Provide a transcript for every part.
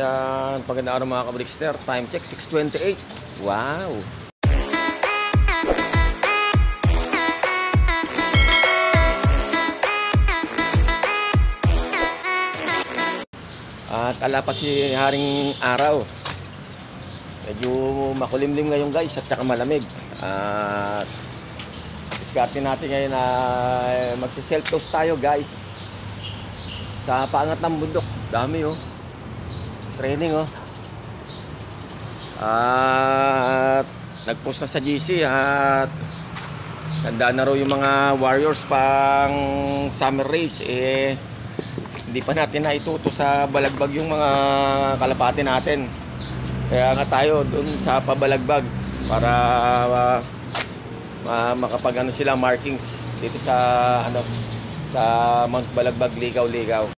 Ayan, pagandang araw mga kabrikster. Time check 6:28. Wow. At ala pa si haring araw. Medyo makulimlim ngayon guys at saka malamig. At diskarte natin ngayon na magsi-self-toast tayo guys. Sa paangat ng bundok. Dami oh. Training oh. At nag-post na sa GC at handa na raw yung mga warriors pang summer race. Hindi pa natin naituto sa balagbag yung mga kalapati natin. Kaya nga tayo dun sa pabalagbag para makapag ano sila markings dito sa ano sa Mount Balagbag, Ligaw-Ligaw.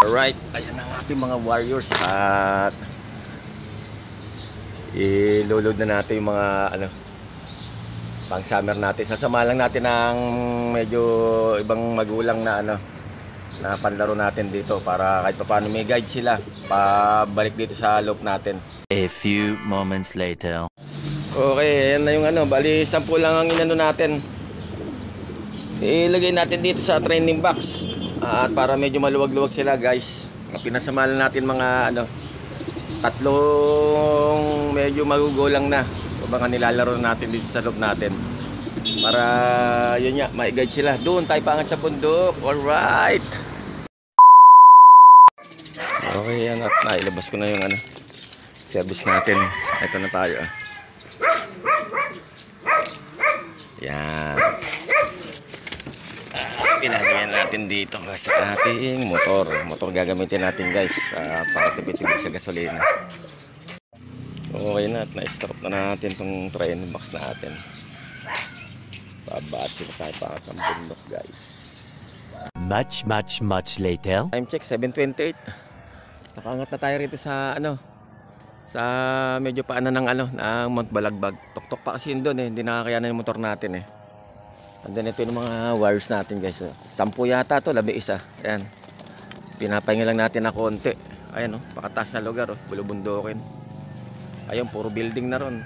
Alright, ayan ang ating mga warriors at ilulod na natin yung mga ano pang summer natin. Sasama lang natin ng medyo ibang magulang na ano na panlaro natin dito para kahit paano may guide sila pabalik dito sa loop natin. A few moments later. Okay, ayan na yung ano, bali 10 lang ang inano natin. Ilagay natin dito sa training box at para medyo maluwag-luwag sila guys. Pinasama lang natin mga ano, 3 medyo magugulang na mga nilalaro natin dito sa loop natin. Para yun nga, ma-guide sila. Doon tayo paangat sa bundok. Alright. Okay, yan at nailabas ko na yung ano, service natin. Ito na tayo. Yan. Pinagayan natin dito sa ating motor. Motor gagamitin natin guys para tipid-tipid sa gasolina. Okay na at na-stop na natin itong training box natin. Babatsi na tayo para sa bundok guys. Much later. Time check 7:28. Nakaangat na tayo rito sa ano, sa medyo paanan ng ano, ng Mount Balagbag. Tuktok pa kasi yun doon hindi nakakayanan yung motor natin And then ito yung mga wires natin guys. 10 yata to, 11. Ayan. Pinapahinga lang natin na konti. Ayan pakataas na lugar bulubundukin. Ayun, puro building na ron.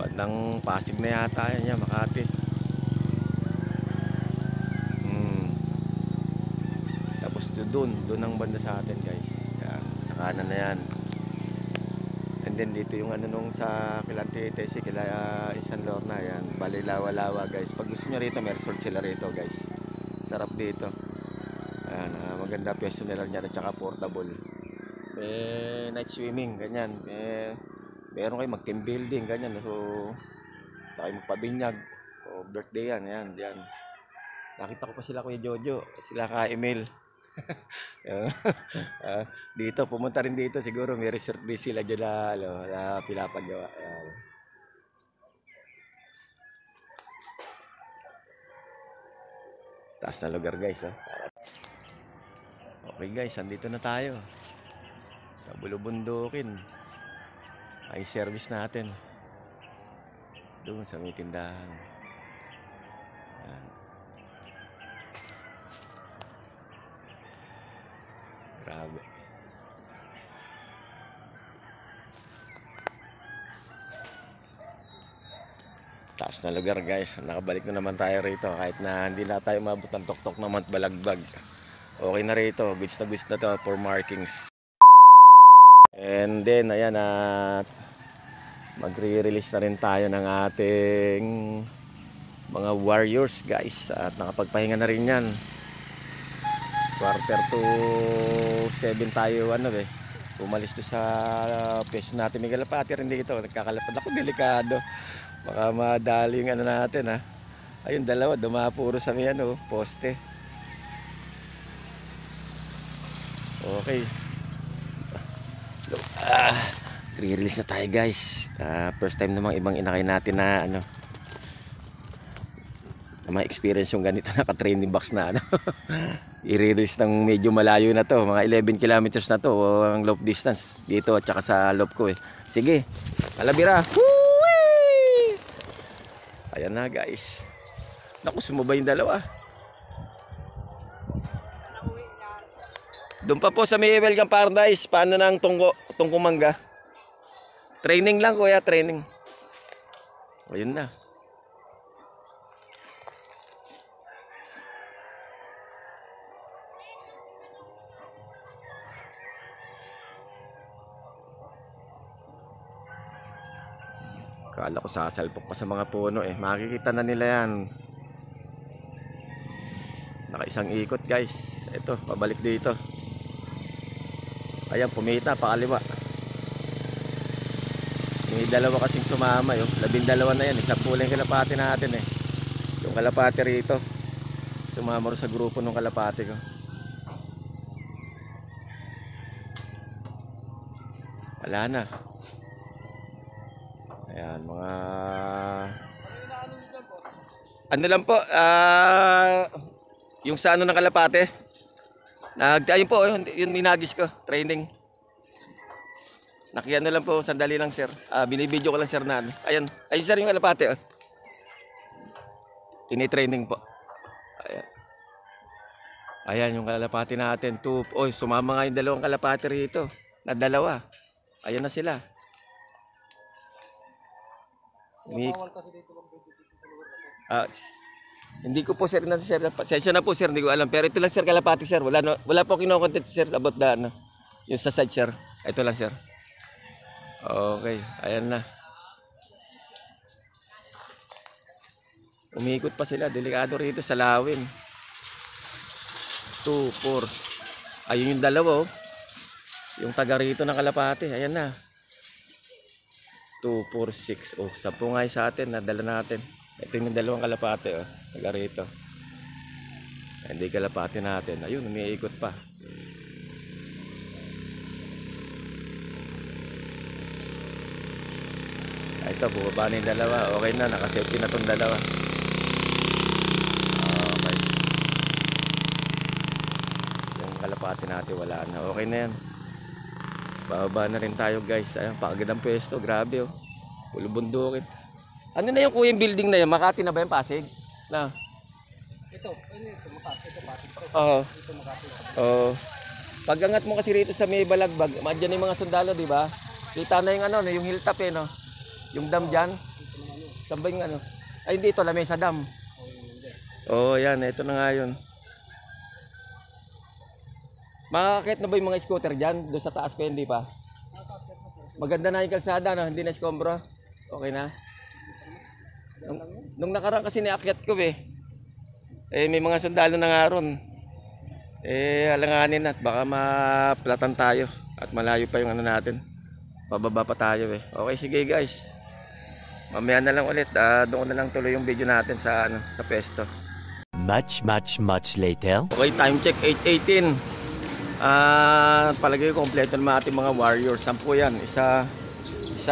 Bandang Pasig na yata yan, Makati. Tapos doon ang banda sa atin guys. Yan, sa kanan na yan. And then dito yung ano nung sa Kilantete, kila San Lorna yan. Bali lawa-lawa guys. Pag gusto nyo rito, may resort sila rito guys. Sarap dito. Ayan, maganda pwesto nila niya at saka portable. Night swimming, ganyan. Meron kayo mag-team building, ganyan. So, kayo magpabinyag. O birthday yan. Nakita ko pa sila Kuya Jojo, sila ka Emil. Dito, pumunta rin dito. Siguro may resort sila dyan na pinapagawa. Taas na lugar guys. Okay guys, andito na tayo sa bulubundukin. Ay service natin doon sa may tindahan. Yan. Grabe. Taas na lugar guys. Nakabalik na naman tayo rito kahit na hindi na tayo mabot ng tuktok ng Mount Balagbag. Okay na rito. Goods na to for markings. And then ayan at magre-release na rin tayo ng ating mga warriors guys. At nakapagpahinga na rin yan. 6:45 tayo umalis to sa peso natin. May kalapati rin dito. Nagkakalapad ako, delikado. Baka madali yung ano natin Ayun, dalawa dumapuro sa may poste. Okay. Re-release na tayo guys. First time namang ibang inakay natin na na may experience yung ganito naka-training box na i-release ng medyo malayo na to, mga 11 kilometers na to ang loop distance dito at saka sa loop ko Sige, kalabira. Woo-wee! Ayan na guys. Naku, sumubay yung dalawa. Doon pa po sa may Welcome Paradise. Paano ng tungko mangga? Training lang kuya, training. O yun na. Kala ko sasalpok pa sa mga puno eh. Makikita na nila yan. Nakaisang ikot guys. Ito, pabalik dito. Ayan, pumita, pakaliwa. May dalawa kasing sumama yun. 12 na yan. Isang pula yung kalapati natin eh. Yung kalapati rito. Sumama rin sa grupo ng kalapati ko. Wala na. Ayan, mga... Ano lang po, yung sa ano ng kalapate. Ayun po, yun minagis ko, training. Nakiano lang po, sandali lang sir. Binibidyo ko lang sir na ano. Ayan, ayun sir yung kalapate. Oh. Tinitraining po. Ayan. Ayan yung kalapate natin. Oy, sumama nga yung dalawang kalapate rito. Na dalawa. Ayan na sila. Hindi ko po sir na sir. Session na po sir, hindi ko alam. Pero ito lang sir kalapati sir. Wala po kinokontent sir about the ano. Yung sa side sir. Ito lang sir. Okay, ayan na. Umiikot pa sila, delikado rito sa lawin. 2, 4. Ayun yung dalawa oh. Yung taga rito ng kalapati, ayan na. 2, 4, 6. Oh, 10 nga sa atin, nadala natin. Ito yung dalawang kalapati, oh. Taga rito. Hindi kalapati natin. Ayun, umiikot pa. Ito, bubaba na yung dalawa. Okay na, nakasafety na itong dalawa. Okay. Yung kalapati natin, wala na. Okay na yan. Bababa na rin tayo guys. Ayan, pakagad ang pwesto. Grabe oh. Pulo bundukin. Ano na yung kuya yung building na yan? Makati na ba yung Pasig? Na? Ito Makati. Ito Pasig. Oo. Ito Makati. Oo. Pag angat mo kasi rito sa may balagbag, madyan yung mga sundalo, di ba? Kita na yung ano, yung hilltop eh, no? Yung dam dyan. Saan ba yung ano? Ay, hindi ito, Lamesa Dam. Oo, yan. Ito na nga yun. Makakakit na ba yung mga scooter dyan? Doon sa taas ko, hindi pa? Maganda na yung kalsada, no? Hindi na iskombro. Okay na? Nung nakaraan kasi niakyat ko eh. May mga sundalo na nga ron. Alanganin at baka maplatan tayo. At malayo pa yung ano natin. Pababa pa tayo eh. Okay, sige guys. Mamaya na lang ulit. Doon na lang tuloy yung video natin sa, sa pesto. Much later. Okay, time check 8:18. Palagay ko kompleto naman ating mga warriors. 10 yan. Isa, 2,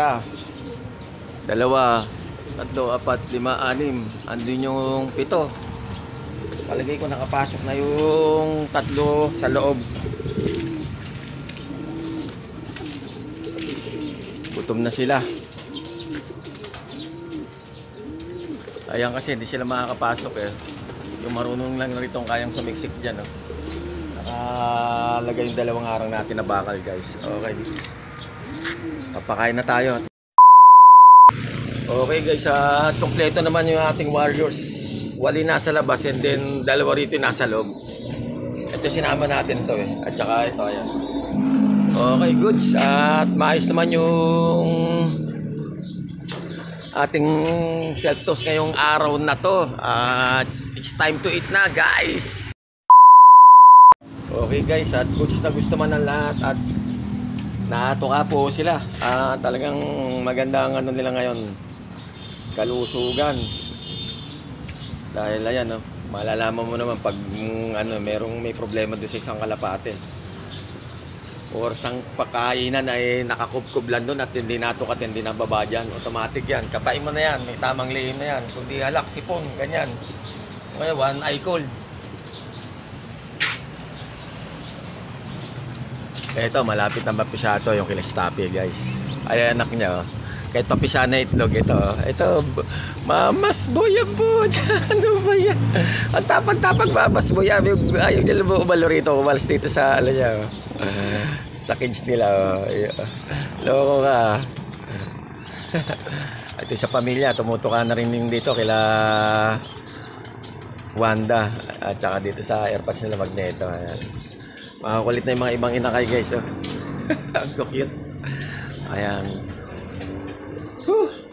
3, 4, 5, 6. Andun yung 7. Palagay ko nakapasok na yung 3 sa loob. Gutom na sila. Ayan kasi hindi sila makakapasok eh. Yung marunong lang rito kayang sumiksik dyan. Oh. Nakalagay yung 2 harang natin na bakal guys. Okay. Papakain na tayo. Okay guys, kompleto naman yung ating warriors. Wali nasa labas and then 2 rito nasa loob. Ito sinama natin to eh. At saka ito ayan. Okay goods. At maayos naman yung ating self-toast ngayong araw na to. It's time to eat na guys. Okay guys, at goods na gusto man ng lahat at natuka po sila. Talagang maganda ang ano nila ngayon, kalusugan. Dahil ayan, no, malalaman mo naman pag may problema doon sa isang kalapate. Or sang pakainan ay nakakubkob lang doon at hindi natukat, hindi nababa dyan. Automatic yan. Kapain mo na yan. May tamang lihim na yan. Kundi halak, sipon, ganyan. Okay, 1 eye cold. Ito, malapit na mapisato yung kila Stapi guys. Ay, anak niya. Oh. Kahit papisa na itlog, ito, mamas boya po, ano ba yan? Ang tapang-tapang mamas boya, ayaw nila umalo rito, umalas dito sa, ano niya, sa cage nila, loko ka. Ito sa pamilya, tumutuka na rin dito kila Wanda, at saka dito sa airpods nila Magneto, ayan. Makakulit na yung mga ibang inakay guys, ang cute. Ayan.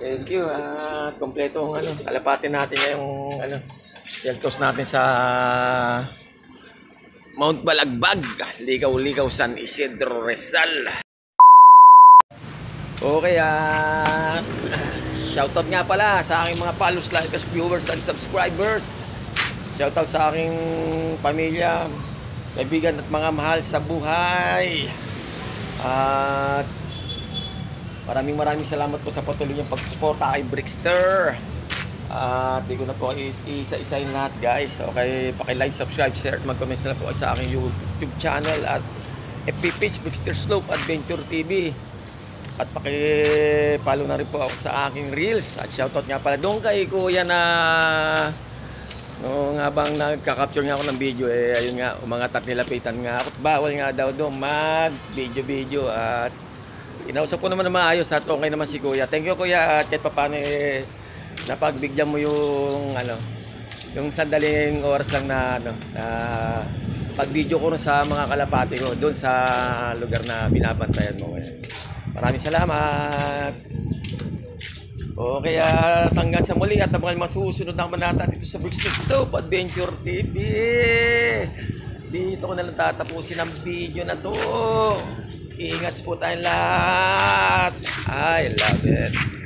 Thank you. At kompleto ang kalapatin natin ngayong shelters natin sa Mount Balagbag, Ligaw-Ligaw, San Isidro, Rizal. Okay, shoutout nga pala sa aking mga follows, likers, viewers, and subscribers. Shoutout sa aking pamilya, kaibigan at mga mahal sa buhay. At maraming salamat po sa patuloy niyong pagsuporta kay Brickster. At di ko na po isa-isahin lahat guys. Okay, paki-like, subscribe, share at mag-comment na po sa aking YouTube channel at FB page Brickster Slope Adventure TV. At paki-follow na rin po ako sa aking reels. At shoutout nga pala doon kay kuya na noong habang nagka-capture nga ako ng video, ayun nga, umangat at nilapitan nga ako. Bawal nga daw doon mag-video at inausap ko naman na maayos at okay naman si kuya. Thank you kuya, at kahit paano napagbigyan mo yung yung sandaling oras lang na pag-video ko sa mga kalapati ko doon sa lugar na binabantayan mo. Maraming salamat. Okay, hanggang sa muli at mga masusunod na manata dito sa Brickster Slope Adventure TV. Dito ko na lang tatapusin ang video na to. Ingat po tayong lahat. I love it.